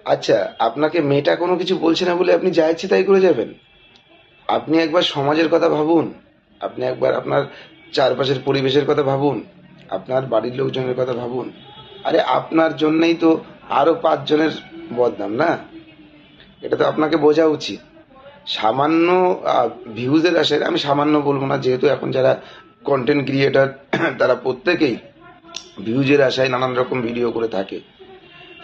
আচ্ছা, আপনাকে মেয়েটা কোনো কিছু বলছে না বলে আপনি যা ইচ্ছে তাই করে যাবেন? আপনি একবার সমাজের কথা ভাবুন। আপনি একবার আপনার চারপাশের পরিবেশের কথা ভাবুন। আপনার বাড়ির লোকজনের কথা ভাবুন। আরে আপনার জন্যই তো আরো 5 জনের বদনাম না? এটা তো আপনাকে বোঝা উচিত। সামান্য ভিউজের আশায়, আমি সামান্য বলবো না, যেহেতু এখন যারা কন্টেন্ট ক্রিয়েটার তারা প্রত্যেকেই ভিউজের আশায় নানান রকম ভিডিও করে থাকে।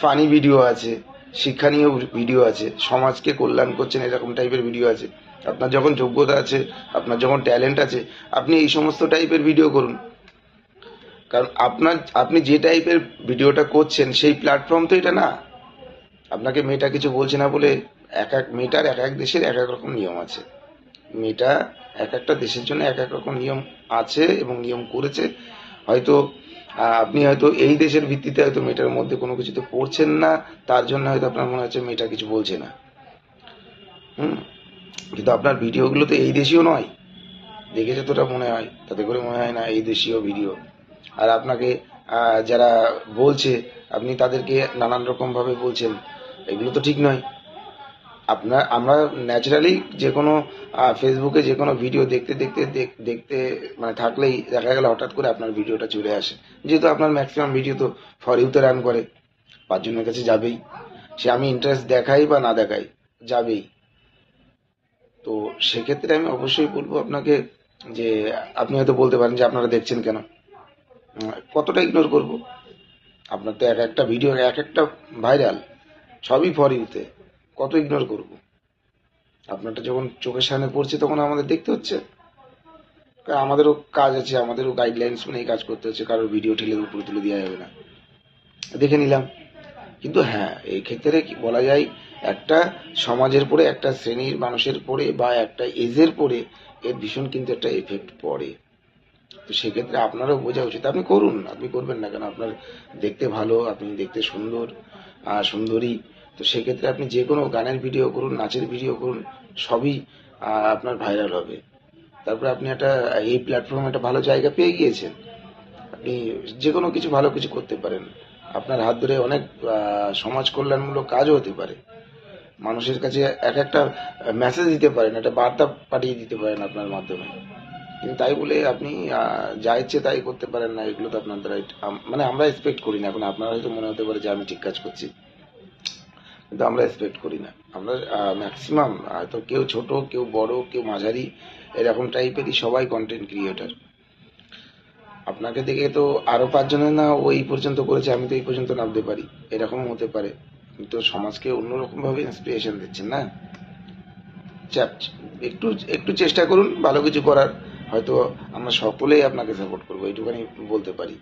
ফানি ভিডিও আছে, শিক্ষণীয় ভিডিও আছে, সমাজকে কল্যাণ করছেন এরকম টাইপের ভিডিও আছে। আপনার যখন যোগ্যতা আছে, আপনার যখন ট্যালেন্ট আছে, আপনি এই সমস্ত টাইপের ভিডিও করুন। কারণ আপনি যে টাইপের ভিডিওটা করছেন সেই প্ল্যাটফর্ম তো এটা না। আপনাকে মেয়েটা কিছু বলছে না বলে, এক এক মেয়েটার এক এক দেশের এক এক রকম নিয়ম আছে। মেয়েটা এক একটা দেশের জন্য এক এক রকম নিয়ম আছে এবং নিয়ম করেছে। হয়তো আপনি হয়তো এই দেশের ভিত্তিতে হয়তো মেয়েটার মধ্যে কোনো কিছুতে পড়ছেন না, তার জন্য হয়তো আপনার মনে হচ্ছে মেয়েটা কিছু বলছে না। হুম। কিন্তু আপনার ভিডিওগুলো তো এই দেশীয় নয়। দেখে যতটা মনে হয় তাতে করে মনে হয় না এই দেশীয় ভিডিও। আর আপনাকে যারা বলছে, আপনি তাদেরকে নানান রকম ভাবে বলছেন, এগুলো তো ঠিক নয়। আমরা ন্যাচারালি যে কোনো ফেসবুকে যে কোনো ভিডিও দেখতে দেখতে দেখতে মানে থাকলেই দেখা গেল হঠাৎ করে আপনার ভিডিওটা চলে আসে। যেহেতু আপনার ম্যাক্সিমাম ভিডিও তো ফর ইউতে রান করে, 5 জনের কাছে যাবেই। সে আমি ইন্টারেস্ট দেখাই বা না দেখাই, যাবেই। তো সেক্ষেত্রে আমি অবশ্যই বলবো আপনাকে যে আপনি হয়তো বলতে পারেন যে আপনারা দেখছেন কেন। কতটা ইগনোর করব? আপনার তো এক একটা ভিডিও এক একটা ভাইরাল, সবই ফর ইউতে, কত ইগনোর করব? আপনারটা যখন চোখের সামনে পড়ছে তখন আমাদের দেখতে হচ্ছে। কারণ আমাদেরও কাজ আছে, আমাদেরও গাইডলাইন্স মেনেই কাজ করতে হচ্ছে। কারোর ভিডিও ঠেলে উপরে তুলে দেওয়া যাবে না। দেখে নিলাম। কিন্তু হ্যাঁ, এই ক্ষেত্রে কি বলা যায়, একটা সমাজের পরে, একটা শ্রেণীর মানুষের পরে বা একটা এজের পরে এর ভীষণ কিন্তু একটা এফেক্ট পড়ে। তো সেক্ষেত্রে আপনারও বোঝা উচিত। আপনি করুন, আপনি করবেন না কেন? আপনার দেখতে ভালো, আপনি দেখতে সুন্দর, সুন্দরী। তো সেক্ষেত্রে আপনি যে কোনো গানের ভিডিও করুন, নাচের ভিডিও করুন, সবই আপনার ভাইরাল হবে। তারপরে আপনি একটা এই প্ল্যাটফর্মে একটা ভালো জায়গা পেয়ে গিয়েছেন। আপনি যে কোনো কিছু ভালো কিছু করতে পারেন। আপনার হাত ধরে অনেক সমাজ কল্যাণমূলক কাজও হতে পারে। মানুষের কাছে এক একটা মেসেজ দিতে পারেন, একটা বার্তা পাঠিয়ে দিতে পারেন আপনার মাধ্যমে। কিন্তু তাই বলে আপনি যা ইচ্ছে তাই করতে পারেন না, এগুলো তো আপনার দ্বারা মানে আমরা এক্সপেক্ট করি না। এখন আপনার হয়তো মনে হতে পারে যে আমি ঠিক কাজ করছি, কিন্তু আমরা এক্সপেক্ট করি না। আমরা ম্যাক্সিমাম হয়তো কেউ ছোট, কেউ বড়, কেউ মাঝারি, এরকম টাইপেরই সবাই কন্টেন্ট ক্রিয়েটার। আপনাকে দেখে তো আরো 5 জনের না ও এই পর্যন্ত করেছে, আমি তো এই পর্যন্ত নামতে পারি, এরকম হতে পারে। কিন্তু সমাজকে অন্যরকম ভাবে ইন্সপিরেশন দিচ্ছেন না? একটু একটু চেষ্টা করুন ভালো কিছু করার। হয়তো আমরা সকলেই আপনাকে সাপোর্ট করবো, এইটুখানি বলতে পারি।